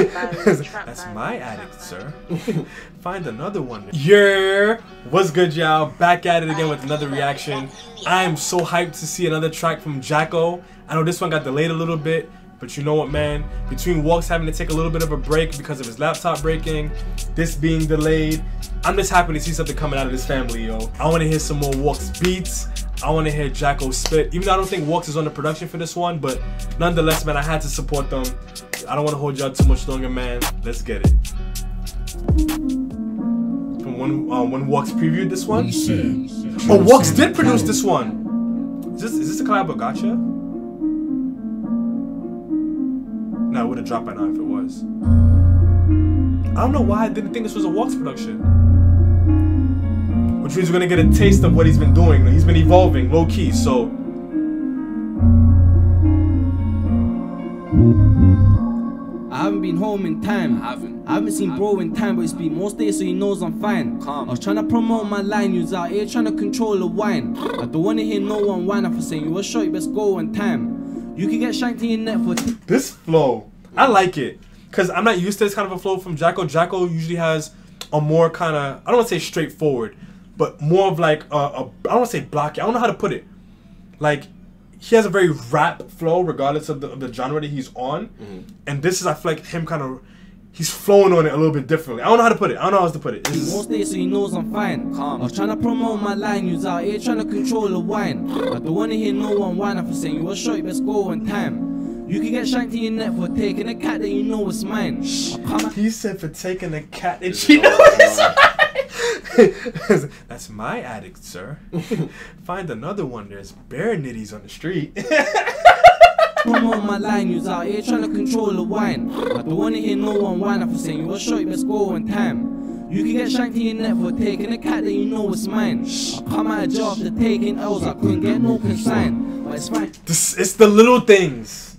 That's my addict, sir. Find another one. Yeah, what's good, y'all? Back at it again with another reaction. I am so hyped to see another track from Jacko. I know this one got delayed a little bit, but you know what, man? Between Walks having to take a little bit of a break because of his laptop breaking, this being delayed, I'm just happy to see something coming out of this family, yo. I want to hear some more Walks beats. I want to hear Jacko spit. Even though I don't think Walks is on the production for this one, but nonetheless, man, I had to support them. I don't want to hold y'all too much longer, man. Let's get it. From when Walks previewed this one? Oh, Walks did produce this one. Is this a collab with Gotcha? No, it would have dropped by now if it was. I don't know why I didn't think this was a Walks production. Which means we're gonna get a taste of what he's been doing. He's been evolving, low key, so. I haven't been home in time. I haven't seen bro in time, but it's been most days, so he knows I'm fine. I was trying to promote my line, you was out here trying to control the wine. I don't wanna hear no one whine for saying you a short, you best go on time. You can get shanked in your neck for this flow. I like it. Cause I'm not used to this kind of a flow from Jacko. Jacko usually has a more kind of, I don't want to say straightforward, but more of like I don't want to say blocky. I don't know how to put it. Like, he has a very rap flow regardless of the genre that he's on. And this is, I feel like him kind of, he's flowing on it a little bit differently. I don't know how to put it. I don't know how else to put it. Most days, so he knows I'm fine. I was trying to promote my line, you was out here trying to control the wine. I don't want to hear no one whine for saying you a short, you best go on time. You can get shanked in your neck for taking a cat that you know is mine. He said for taking a cat that you know is mine. That's my addict, sir. Find another one. There's bare nitties on the street. Promote my line, you was out here trying to control the wine. I don't want to hear no one whine for saying you a short, you best go on time. You can get shanked in your neck for taking a cat that you know is mine. I come out of jail after taking L's, I couldn't get no consign. But it's fine. It's the little things.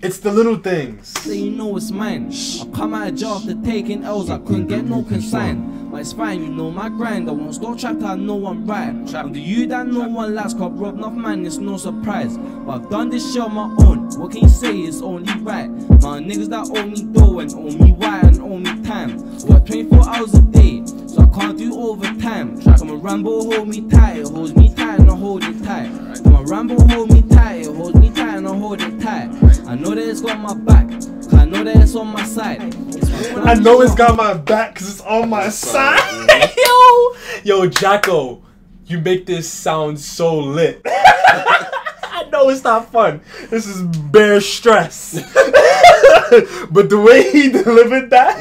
It's the little things. So you know it's mine. I come out of jail after taking L's, I couldn't get no consign. But it's fine, you know my grind. I won't stop trapped, I know I'm right. I'm the you that no one likes, cause rob enough man, it's no surprise. But I've done this shit on my own. What can you say? It's only right. My niggas that owe me dough and owe me wire and owe me time. Work 24 hours a day, so I can't do overtime. Come on, Rambo, hold me tight. It holds me tight and I hold it tight. Come on, Rambo, hold me tight. It holds me tight and I hold it tight. I know that it's got my back, cause I know that it's on my side. I know it's got my back cause it's on my side. Yo, Jacko, you make this sound so lit. I know it's not fun. This is bare stress. But the way he delivered that,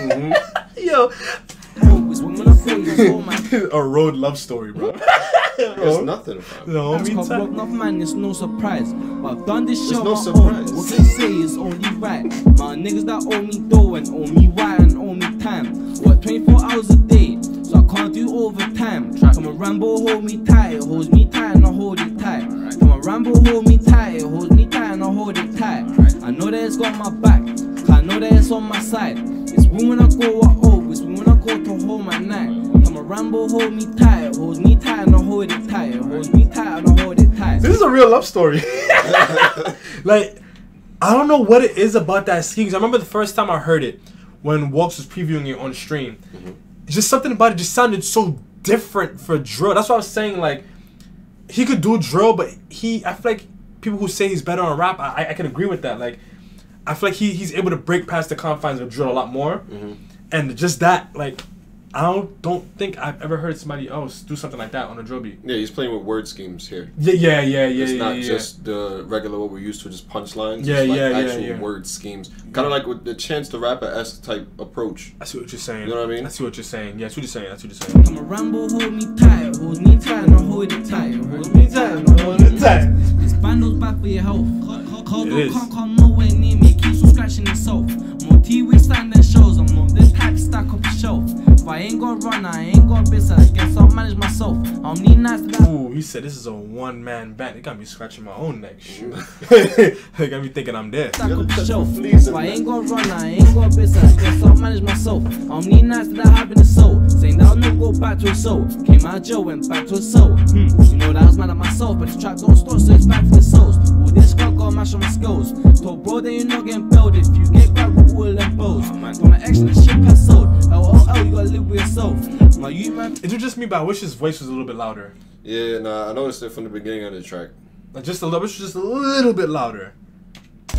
yo. A road love story, bro. There's nothing about it. No, me enough man, it's no surprise. But I've done this shit on no my surprise. own. What can you say is only right. My niggas that owe me dough and owe me wire and owe me time. Work 24 hours a day, so I can't do overtime. Come on, Rambo, hold me tight. It holds me tight and I hold it tight. Come on, Rambo, hold me tight. It holds me tight and I hold it tight. I know that it's got my back, cause I know that it's on my side. It's when I go I hope, it's when I go to home at night. Come on, Rambo, hold me tight. It holds me tight and I hold it tight. It holds me tight and I hold it tight. This is a real love story. Like, I don't know what it is about that scheme. I remember the first time I heard it when Walks was previewing it on stream. Just something about it just sounded so different for drill. That's what I was saying. Like, he could do drill, but I feel like people who say he's better on rap, I can agree with that. Like, I feel like he's able to break past the confines of drill a lot more. And just that, like, I don't think I've ever heard somebody else do something like that on a drill beat. Yeah, he's playing with word schemes here. Yeah. It's not just the regular what we're used to, just punchlines. Yeah, it's like yeah, actual word schemes. Kind of like with the Chance the Rapper-esque type approach. I see what you're saying. You know what I mean? I see what you're saying. Yeah, I see what you're saying. That's what you're saying. Come on, Rambo, hold me tight. Hold me tight and I hold it tight. Hold me tight and I hold it tight. This bando's bad for your health. Cardo can't come nowhere near me. Keeps on scratching himself. More T-Way stand and shows. I'm not this type to stack up a shelf. If I ain't got run, I ain't got business. I guess I'll manage myself. I'll need nice to that. Ooh, he said this is a one-man band. It got me scratching my own neck. Shoot. It got me thinking I'm dead. Stack up a shelf. If I ain't got run, I ain't got business. I guess I'll manage myself. I'll need nice to that having a soul. Saying that I'll never go back to a soul. Came out of jail, went back to a soul. You know that I was mad at myself, but the track don't stop, so it's back to the souls. All this crowd got mash on my skills. Told bro that you're not getting bailed if you get grabbed with all them bows. extra, the ship has sold. LOL, you gotta live with yourself. My youth man. Is it just me, but I wish his voice was a little bit louder? Yeah, nah, I noticed it from the beginning of the track. Like just a little bit louder.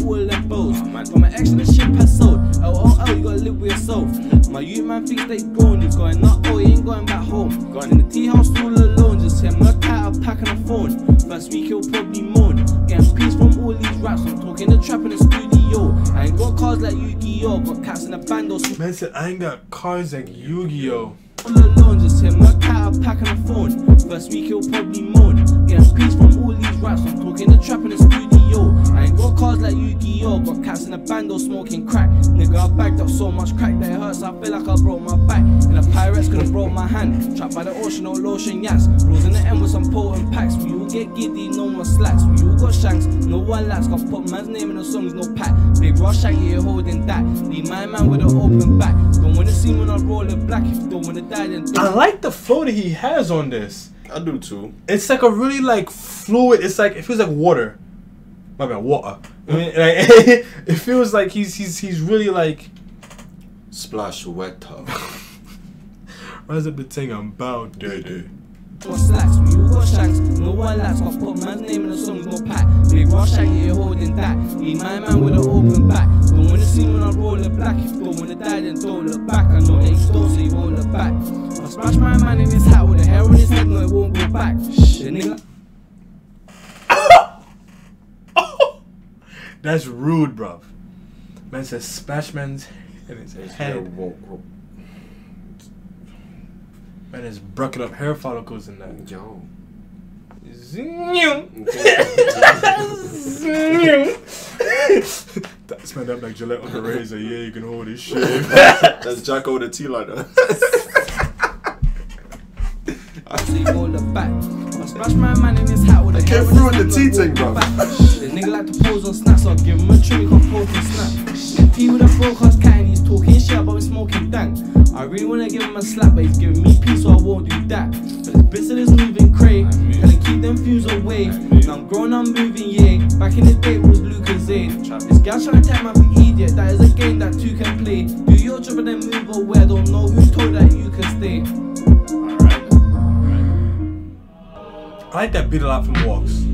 All them bows. From my extra, the ship has sold. LOL, you gotta live with yourself. My youth man thinks they grown. He's going up, oh, he ain't going back home. Going in the tea house all alone. Just him, look at a pack on the phone. First week he'll probably moan. Getting peace from all these raps. I'm talking the trap in the studio. I ain't got cars like Yu-Gi-Oh. Got cats in the band or Man said I ain't got cars like Yu-Gi-Oh. all alone, just him, look at a pack on the phone. First week he'll probably moan. Getting peace from all these raps. I'm talking the trap in the studio. I ain't got cars like Yu-Gi-Oh. Got cats in the band or smoking crack. Nigga, I bagged up so much crack that it hurts. I feel like I broke my back. And the pirates could've broke my hand. Trapped by the ocean, no lotion yaks. Rules in the end with some potent packs. We all get giddy, no one slacks. We all got shanks, no one lacks. Got put man's name in the songs, no pack. Big rush shaggy, you're holding that. Leave my man with an open back. Don't wanna see when I roll it black. If you don't wanna die, then I like the flow that he has on this. I do too. It's like a really like fluid. It's like it feels like water. My bad, water. I mean, like, it feels like he's really like Splash wetter. rise up the thing I'm bound dirty. no slacks. We all got shanks, no one lacks. Got put man's name in the songs, no pack. Big rush shaggy, you're holding that. Leave my man with an open back. Don't wanna see when I roll it black. If you don't wanna die, then don't look back. I know that you don't, so you won't look back. I splash my man in his hat with a hair on his head, no, it won't go back. The nigga. That's rude, bruv. Man says splash man's in his head. Man is brucking up hair follicles in that. Yo. That's man up like Gillette on the razor. Yeah, you can hold his shit. That's Jacko the T-liner. So you won't look back. I splash my man in his hat with a hair on his ruin head, the no, tea it thing, won't go bro. back. The nigga like to pose on snaps, I'll give him a trim, he can pose and snap. He with a broadcast cat and he's talking shit about me smoking dank. I really wanna give him a slap, but he's giving me peace, so I won't do that. But there's bits of this moving crate, gotta keep them fuse away. Now I'm grown, I'm moving, yeah. Back in the day it was Luke and Zayn. This gal trying to tell me I'm an idiot, that is a game that two can play. Do your job and then move away, I don't know who told that you can stay. I like that beat a lot from Walks.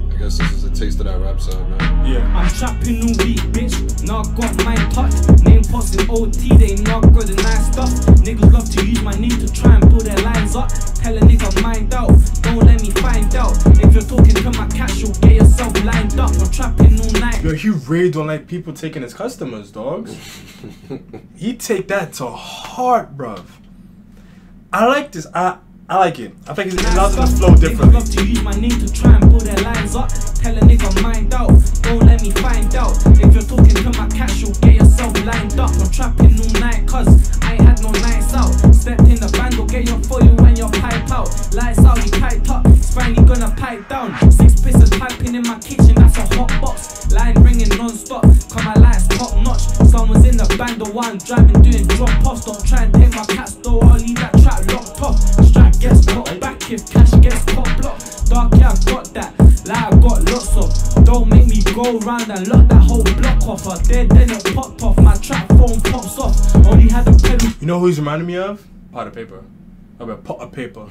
I guess this is a taste of that rap song, man. Yeah. I'm trapping new beat, bitch. Now I got my touch. Name posting OT, they know I got the nice stuff. Niggas love to use my name to try and build their lines up. Tell a nigga mind out, don't let me find out. If you're talking to my cash, you'll get yourself lined up. I'm trapping all night. Yo, he really don't like people taking his customers, dogs. He take that to heart, bruv. I like this. I like it. I think it allows him to flow differently. Niggas love to use my name to try and build their lines up. Tell a nigga mind out, don't let me find out. If you're talking to my cash, you'll get yourself lined up. I'm trapping all night, cause I ain't had no nights out. Stepped in the band, will get your foil when your pipe out. Lights out, you piped up, it's finally gonna pipe down. 6 pieces piping in my kitchen, that's a hot box. Line ringing non-stop, cause my lights top notch. Someone's in the band, the one driving, doing drop-offs. Don't try and take my cat's door, I'll leave that trap locked off. Strap gets popped back if cash gets pop blocked. Dark, yeah, I've got that, like I got lots of. Don't make me go round and lock that whole block off. I dead, then it popped off, my trap phone pops off. Only had a pedal. You know who he's reminding me of? Pot of paper. I mean, pot of paper.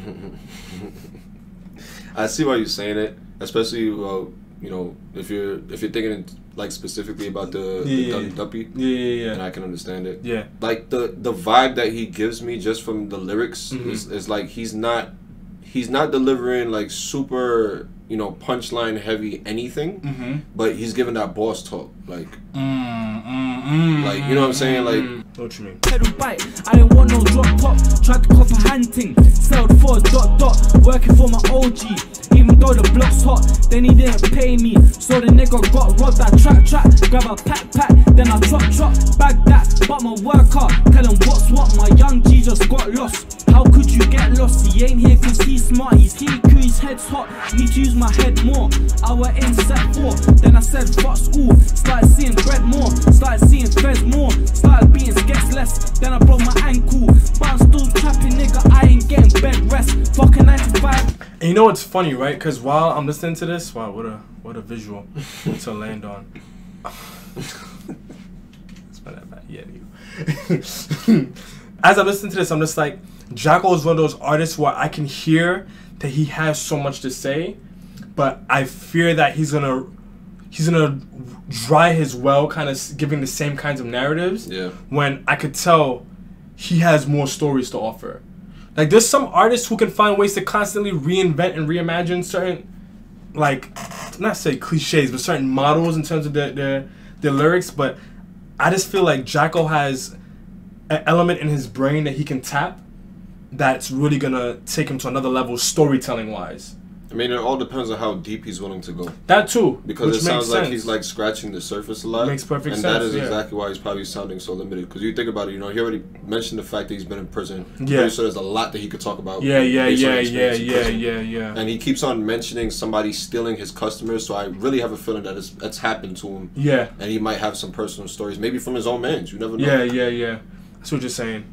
I see why you're saying it, especially you know, if you're thinking like specifically about the Duppy. Yeah. And I can understand it. Yeah. Like the vibe that he gives me just from the lyrics is like he's not delivering like super, you know, punchline heavy anything, but he's giving that boss talk, like like, you know what I'm saying, like. What you mean? Pedal bite, I didn't want no drop top. Tried to cop a hunting, sold for a dot. Working for my OG, even though the block's hot. Then he didn't pay me, so the nigga got robbed. I track, grab a pack, then I chop, bag that. But my worker, tell him what's what. My young G just got lost. How could you get lost? He ain't here cause he's smart. He's here cause his head's hot. Need to use my head more. I went in set 4, then I said fuck school. Started seeing bread more, started seeing feds more. Started being sketch less, then I broke my ankle. But I'm still trapping, nigga, I ain't getting bed rest. Fucking 9 to 5. And you know what's funny, right? Because while I'm listening to this, wow, what a visual to land on. It's not that bad. Yeah, you. As I listen to this, I'm just like, Jacko is one of those artists where I can hear that he has so much to say, but I fear that he's gonna dry his well, kind of giving the same kinds of narratives. Yeah. When I could tell he has more stories to offer. Like, there's some artists who can find ways to constantly reinvent and reimagine certain, like, not say cliches, but certain models in terms of their lyrics. But I just feel like Jacko has an element in his brain that he can tap that's really gonna take him to another level storytelling wise. I mean, it all depends on how deep he's willing to go. That too, because it sounds like he's like scratching the surface a lot. Makes perfect sense. And that is exactly why he's probably sounding so limited. Because you think about it, you know, he already mentioned the fact that he's been in prison. Yeah. So there's a lot that he could talk about. Yeah. And he keeps on mentioning somebody stealing his customers. So I really have a feeling that that's happened to him. Yeah. And he might have some personal stories, maybe from his own mans. You never know. Yeah. That's what you're saying.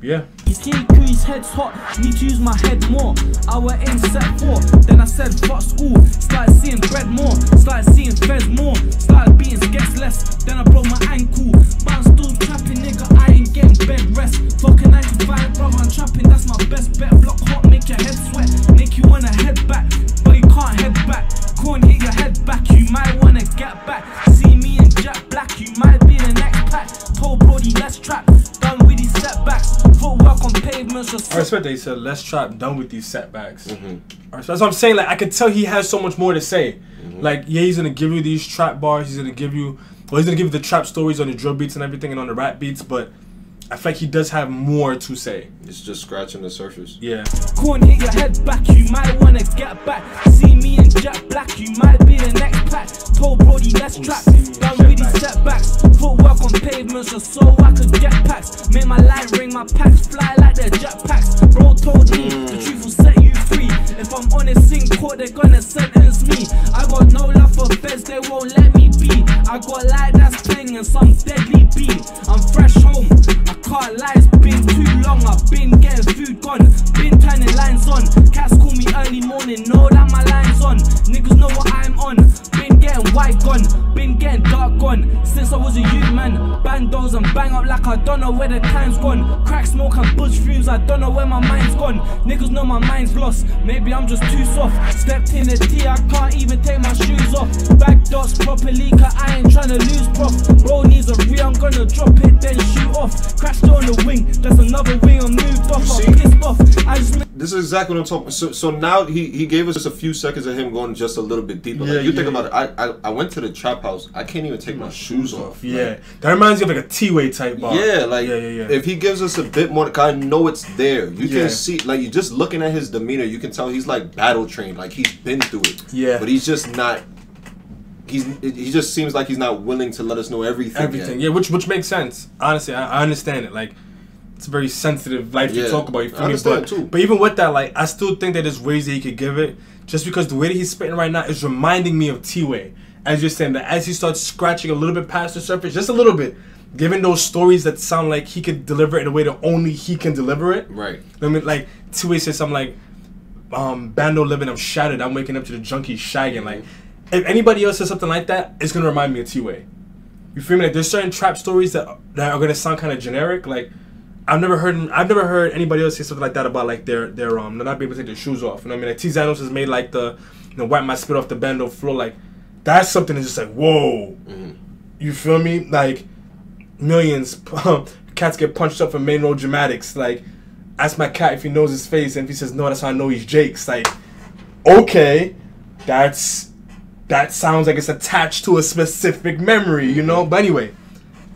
Yeah. He's here, his head's hot, need to use my head more. Our aim set for, then I said fuck school. Started seeing bread more, started seeing feds more. Started beating skets less, then I broke my ankle. But I'm still trapping, nigga, I ain't getting bed rest. Fucking 9 to 5, brother, I'm trapping, that's my best bet. Block hot, make your head sweat, make you wanna head back, but you can't head back. Corn, hit your head back, you might wanna get back. See me and Jack Black, you might be the next pack. Told Brody, let's trap, done with these setbacks. Footwork on pavements. I respect that he said, let's trap, done with these setbacks. That's what I'm saying. Like, I could tell he has so much more to say. Like, yeah, he's gonna give you these trap bars, he's gonna give you the trap stories on the drill beats and everything and on the rap beats, but I feel like he does have more to say. It's just scratching the surface. Yeah. Corn, hit your head back, you might wanna get back. See me and Jack Black, you might be the next pack. Told Brody, let's trap, done with these setbacks. Footwork on pavements just so I could get packs. Make my line ring, my packs fly like they're jetpacks. Bro told me the truth will set you free. If I'm honest in court, they're gonna sentence me. I got no love for feds, they won't let me be. I got light that's playing and some deadly beat. I'm fresh home, I can't lie, it's been too long. I've been getting food gone, been turning lines on. Cats call me early morning, know that my line's on. Niggas know what I'm on, been getting white gone, been getting dark gone. Since I was a youth man, bandos and bang up like I don't know where the time's gone. Crack smoke and bush fumes, I don't know where my mind's gone. Niggas know my mind's lost, maybe I'm just too soft. Stepped in the tea, I can't even take my shoes off. Back dots properly, cause I ain't tryna lose prof. Bro needs a re, I'm gonna drop it then shoot off. Crashed on the wing, that's another wing, I'm moved off. I'm pissed off, I just this is exactly what I'm talking about. So now he gave us just a few seconds of him going just a little bit deeper. Like, you think about it, I went to the trap house, I can't even take my shoes off. Yeah, like, that reminds me of like a T-Way type bar. Yeah, like if he gives us a bit more, I know it's there. You can see, like, you just looking at his demeanor, you can tell he's like battle trained, like he's been through it. Yeah, but he's just not. He just seems like he's not willing to let us know everything. Yet. Yeah, which makes sense. Honestly, I understand it. Like, it's a very sensitive life to talk about. You feel me? But even with that, like, I still think that there's ways that he could give it. Just because the way that he's spitting right now is reminding me of T-Way. As you're saying, that as he starts scratching a little bit past the surface, just a little bit, giving those stories that sound like he could deliver it in a way that only he can deliver it. Right. I mean, like, T-Way says something like, Bando living, I'm shattered, I'm waking up to the junkies shagging. Like, if anybody else says something like that, it's gonna remind me of T-Way. You feel me? Like, there's certain trap stories that are gonna sound kind of generic. Like, I've never heard anybody else say something like that about like they're not being able to take their shoes off. You know what I mean? Like, T Zanos has made like the, you know, wipe my spit off the bando floor. Like, that's something that's just like, whoa. You feel me? Like, millions cats get punched up for main road dramatics. Like, ask my cat if he knows his face, and if he says no, that's how I know he's Jake's. Like, okay, that sounds like it's attached to a specific memory, you know? But anyway,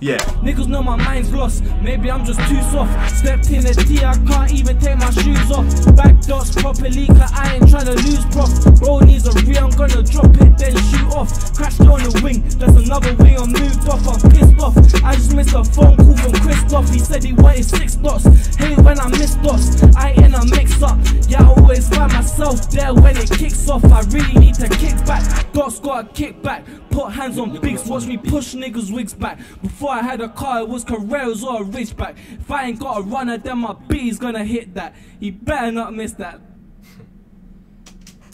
yeah. Niggas know my mind's lost, maybe I'm just too soft. Stepped in the tea, I can't even take my shoes off. Back dots properly, cause I ain't tryna lose prof. Bro needs a re, I'm gonna drop it then shoot off. Crashed on the wing, that's another wing, I'm moved off. I'm pissed off, I just missed a phone call from Christoph. He said he wanted 6 dots, hey when I miss dots, I ain't in a mix up. Yeah, I always find myself there when it kicks off. I really need to kick back, dots got a kick back. Put hands on bigs, watch me push niggas wigs back. Before I had a car, it was Carreras or a Ridgeback. If I ain't got a runner, then my B's gonna hit that. He better not miss that.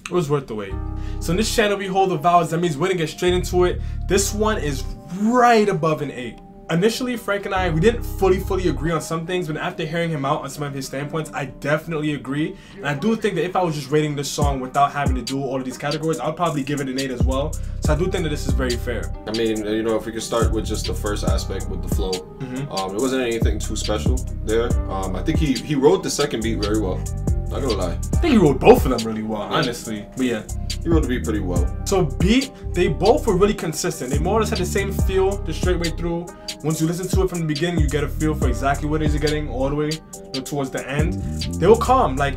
It was worth the wait. So in this channel we hold the vowels. That means we're gonna get straight into it. This one is right above an 8. Initially, Frank and I, we didn't fully agree on some things, but after hearing him out on some of his standpoints, I definitely agree. And I do think that if I was just rating this song without having to do all of these categories, I would probably give it an 8 as well. So I do think that this is very fair. I mean, you know, if we could start with just the first aspect with the flow, it wasn't anything too special there. I think he wrote the second beat very well. Not gonna lie. I think he wrote both of them really well, honestly. But yeah. He wrote the beat pretty well. So beat, they both were really consistent. They more or less had the same feel the straight way through. Once you listen to it from the beginning, you get a feel for exactly what it is you're getting all the way towards the end. They were calm. Like,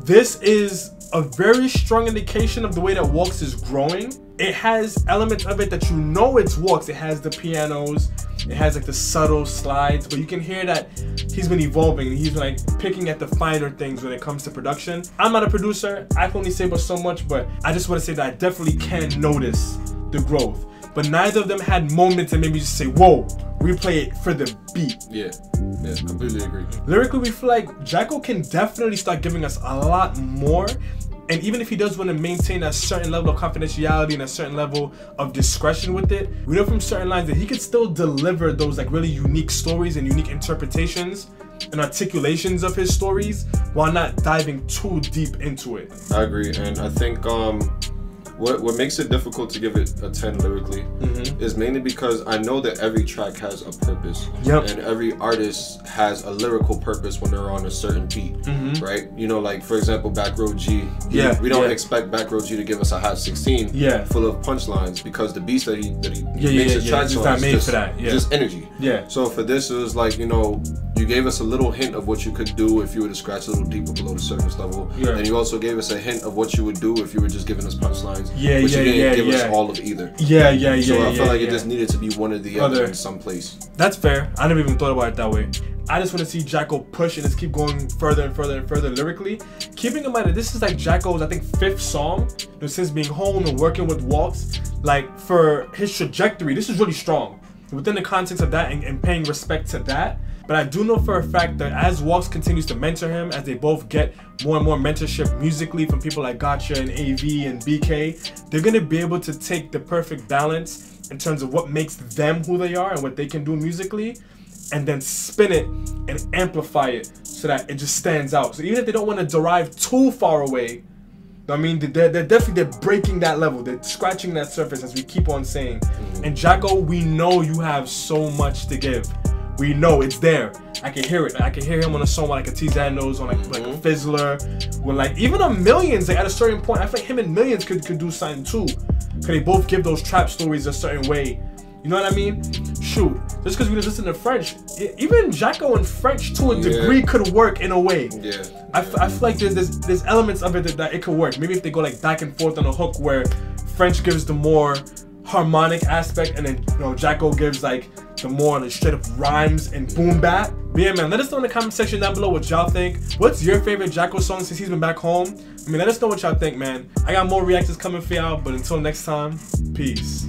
this is a very strong indication of the way that Walks is growing. It has elements of it that you know it's Walks. It has the pianos, it has like the subtle slides, but you can hear that he's been evolving. He's like picking at the finer things when it comes to production. I'm not a producer, I can only say but so much, but I just want to say that I definitely can notice the growth. But neither of them had moments that made me just say, whoa, replay it for the beat. Yeah, completely agree. Lyrically, we feel like Jacko can definitely start giving us a lot more. And even if he does want to maintain a certain level of confidentiality and a certain level of discretion with it, we know from certain lines that he could still deliver those like really unique stories and unique interpretations and articulations of his stories while not diving too deep into it. I agree, and I think what makes it difficult to give it a 10 lyrically is mainly because I know that every track has a purpose. And every artist has a lyrical purpose when they're on a certain beat, right? You know, like for example, Back Row G. We don't expect Back Row G to give us a Hot 16 full of punchlines because the beats that he makes his tracks on is just energy. So for this, it was like, you know, you gave us a little hint of what you could do if you were to scratch a little deeper below the surface level. And you also gave us a hint of what you would do if you were just giving us punchlines. But you didn't give us all of either. So I felt like it just needed to be one or the other in some place. That's fair. I never even thought about it that way. I just want to see Jacko push and just keep going further and further and further lyrically. Keeping in mind that this is like Jacko's, I think, 5th song, you know, since being home and working with Walks. Like, for his trajectory, this is really strong. Within the context of that and paying respect to that. But I do know for a fact that as Walks continues to mentor him, as they both get more and more mentorship musically from people like Gotcha and AV and BK, they're going to be able to take the perfect balance in terms of what makes them who they are and what they can do musically, and then spin it and amplify it so that it just stands out. So even if they don't want to derive too far away, I mean, they're breaking that level. They're scratching that surface, as we keep on saying. And Jacko, we know you have so much to give. We know it's there. I can hear it. I can hear him on a song like a T Zandos, on like a Fizzler, when like even on Millions. Like at a certain point, I think him and Millions could do something too. Cause they both give those trap stories a certain way. You know what I mean? Shoot, just because we listen to French, even Jacko and French to a degree could work in a way. I feel like there's elements of it that it could work. Maybe if they go like back and forth on a hook where French gives the more harmonic aspect and then, you know, Jacko gives like the more like straight up rhymes and boom bap. But yeah, man, let us know in the comment section down below what y'all think. What's your favorite Jacko song since he's been back home? I mean, let us know what y'all think, man. I got more reactions coming for y'all, but until next time, peace.